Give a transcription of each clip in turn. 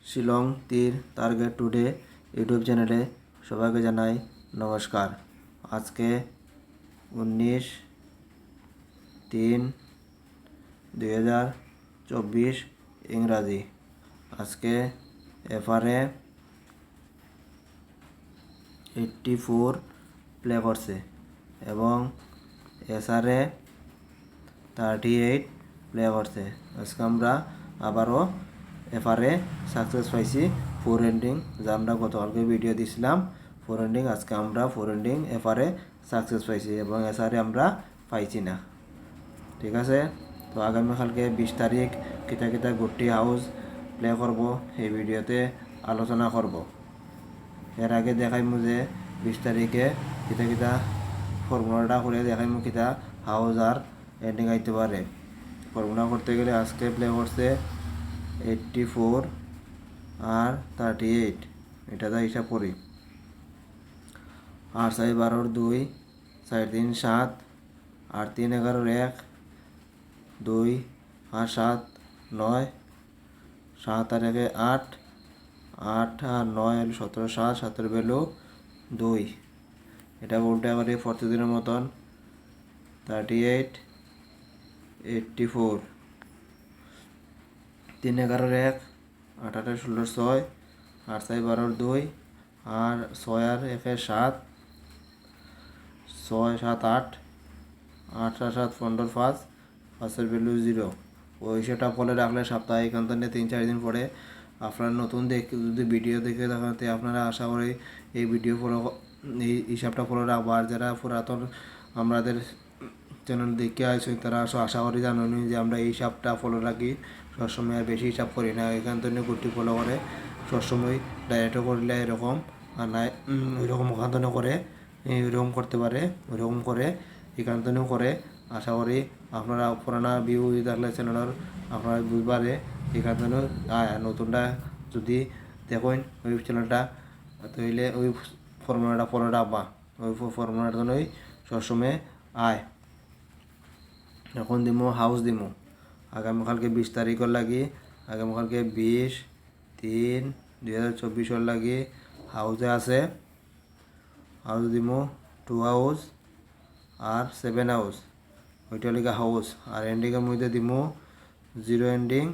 শিলং তীর target today YouTube চ্যানেলে সবাইকে জানাই নমস্কার। আজকে 19/3/2024 ইংরাজি। আজকে এফআরএ 84 প্লে করছে এবং এসআরএ 38 প্লে করছে। আজকে আমরা আবারও এফআরএ সাকসেস পাইছি 4 এন্ডিং, যা আমরা গতকালকে ভিডিও দিছিলাম 4 এন্ডিং। আজকে আমরা 4 এন্ডিং এফআরএ সাকসেস পাইছি এবং এসআরএ আমরা পাইছি না। ঠিক আছে, তো আগামীকালকে 20 তারিখ কিতা কিতা গুটি হাউস প্লে করব এই ভিডিওতে আলোচনা করব। এর আগে দেখাইমু যে 20 তারিখে কিতা কিতা ফর্মুলাটা করে দেখাইমু কিতা হাউস আর এন্ডিং আইতে পারে। ফর্মুলা করতে গেলে আজকে প্লে করছে 84 আর 38, এটা যা হিসাব করি। 8 4 12 2, 4 3 7, 8 3 11 1, 2 আর 7 9, 7 আর 1 8, 8 আর 9 হলো 17, 7 7 ভ্যালু 2। এটা উল্টা করে প্রতিদিনের মতন 38 84, 3 11 1, 8 8 16 6, 8 4 12 2 আর 6 আর 1 7, 6 7 8, 8 আর 7 15 5, 5 ভ্যালু 0। ওই সেটা ফলে রাখলে সাপ্তাহিক অন্তরে 3-4 দিন পরে আপনারা নতুন যদি ভিডিও দেখে থাকেন, আপনারা আশা করি এই ভিডিও ফলো এই হিসাবটা ফলো রাখবো। আর যারা পুরাতন আমাদের চ্যানেল দেখে আসে তারা আশা করি জানেন যে আমরা এই হিসাবটা ফলো রাখি, সবসময় আর বেশি হিসাব করি না। এখান থেকে গুটি ফলো করে সবসময় ডাইরেক্টও করলে এরকম, আর নাই ওইরকম ওখান থেকে করে ওইরকম করতে পারে, ওইরকম করে এখান থেকেও করে। আশা করি আপনারা পুরানা ভিউ দেখলে চ্যানেলের আপনারা বুঝবারে এখান থেকে নতুনটা যদি দেখেন ওই চ্যানেলটা, তাহলে ওই ফর্মুলাটা ফলো রাখবা, ওই ফর্মুলার জন্যই সবসময় আয়। এখন দিমো হাউস দিমো আগামীকালকে 20 তারিখের লাগি, আগামীকালকে 20-3-2024 লাগি হাউসে আছে। হাউস দিমো 2 হাউস আর 7 হাউস, ওইটা লিখা হাউস। আর এন্ডিংয়ের মধ্যে দিমো 0 এন্ডিং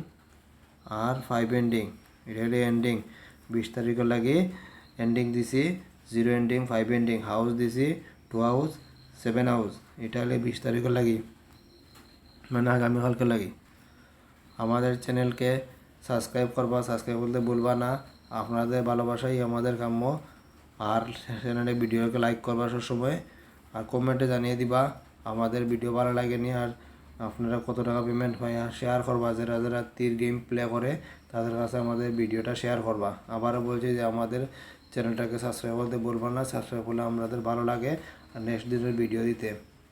আর 5 এন্ডিং, এটা হলে এন্ডিং। 20 তারিখের লাগে এন্ডিং দিছি 0 এন্ডিং 5 এন্ডিং, হাউস দিছি 2 হাউস 7 হাউস, এটা হলে 20 তারিখের লাগি, মানে আগামীকালকে লাগি। আমাদের চ্যানেলকে সাবস্ক্রাইব করবা, সাবস্ক্রাইব করতে ভুলবা না। আপনাদের ভালোবাসাই আমাদের কাম্য। আর চ্যানেলে ভিডিওকে লাইক করবা সবসময়, আর কমেন্টে জানিয়ে দিবা আমাদের ভিডিও ভালো লাগেনি আর আপনারা কত টাকা পেমেন্ট হয়। আর শেয়ার করবা, যারা যারা তীর গেম প্লে করে তাদের কাছে আমাদের ভিডিওটা শেয়ার করবা। আবারও বলছি যে আমাদের চ্যানেলটাকে সাবস্ক্রাইব করতে বলবা না, সাবস্ক্রাইব করলে আমাদের ভালো লাগে আর নেক্সট দিনের ভিডিও দিতে।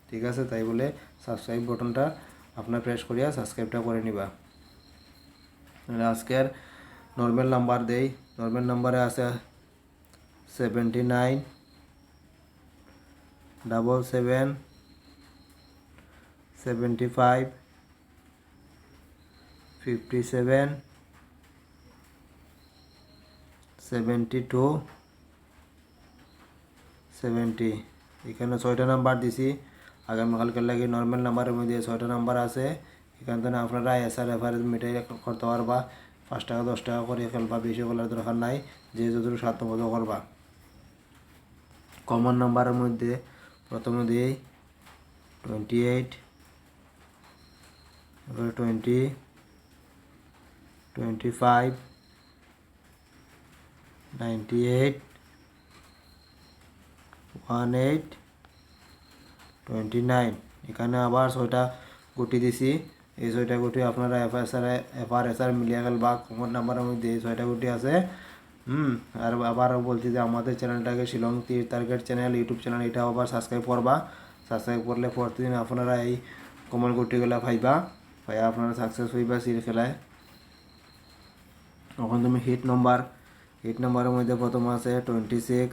ঠিক আছে, তাই বলে সাবস্ক্রাইব বাটনটা আপনার প্রেস করিয়া সাবস্ক্রাইবটা করে নিবা। আজকের নর্মাল নাম্বার দেই, নর্মাল নাম্বারে আছে 79 77 75 57 72 70। এখানে 6টা নাম্বার দিছি। আগামীকালকের লাগে নর্মাল নাম্বারের মধ্যে 6টা নাম্বার আছে। এখান থেকে আপনারা এসআর এফআরএস মিটাই করতে পারবা। 5 টাকা 10 টাকা করে খেলবা, বেশি খেলার দরকার নাই, যে যতটুকু সাধ্যমতো করবা। কমন নাম্বারের মধ্যে প্রথমে দিই 28, 20, 25, 98, 18, 29। এখানে আবার 6টা গুটি দিছি। এই 6টা গুটি আপনারা এফআরএসআর মিলিয়ে খেলবা। কমন নাম্বারের মধ্যে এই 6টা গুটি আছে। আর আবারও বলছি যে আমাদের চ্যানেলটাকে শিলং তীর টার্গেট চ্যানেল ইউটিউব চ্যানেল, এটা আবার সাবস্ক্রাইব করবা। সাবস্ক্রাইব করলে প্রতিদিন আপনারা এই কমন গুটিগুলা পাইবা, পাইয়া আপনারা সাকসেস হইবা সির খেলায়। এখন তুমি হিট নাম্বারের মধ্যে প্রথম আছে 26,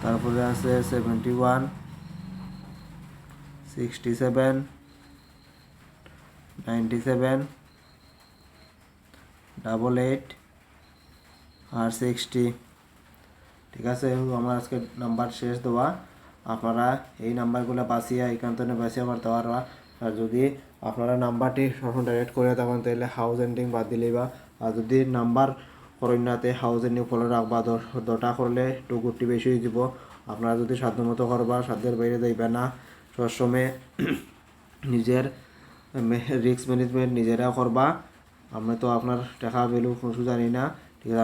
তারপরে আছে 71, 67, 97 88 আর 60। ঠিক আছে, আমার আজকে নাম্বার শেষ দেওয়া। আপনারা এই নাম্বারগুলো বাঁচিয়ে এখান থেকে বাঁচিয়ে করতে পারবা। আর যদি আপনারা নাম্বারটি সখন ডাইরেক্ট করে তখন তাহলে হাউস এন্ডিং বাদ দিলেই বা, আর যদি নাম্বার করইনাতে হাউস এন্ডিং ফলো রাখবা, দটা করলে একটু গুটি বেশি হয়ে যাব। আপনারা যদি সাধ্যমতো করবা, সাধ্যের বাইরে যাইবে না। সবসময় নিজের রিস্ক ম্যানেজমেন্ট নিজেরা করবা। আমি তো আপনার টাকা ভ্যালু কিছু জানি না, ঠিক আছে।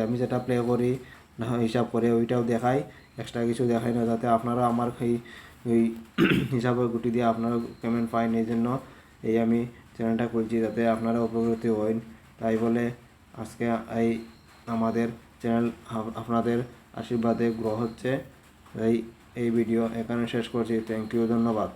আমি যেটা প্লে করি না হিসাব করে ওইটাও দেখাই, এক্সট্রা কিছু দেখাই না, যাতে আপনারা আমার এই হিসাবের গুটি দিয়ে আপনারা পেমেন্ট পাইন। এই জন্য আমি চ্যানেলটা খুলছি, যাতে আপনারা উপকৃত হন। তাই বলে আজকে আমাদের চ্যানেল আপনাদের আশীর্বাদে গ্রো হচ্ছে। এই ভিডিও এখানে শেষ করছি। থ্যাংক ইউ, ধন্যবাদ।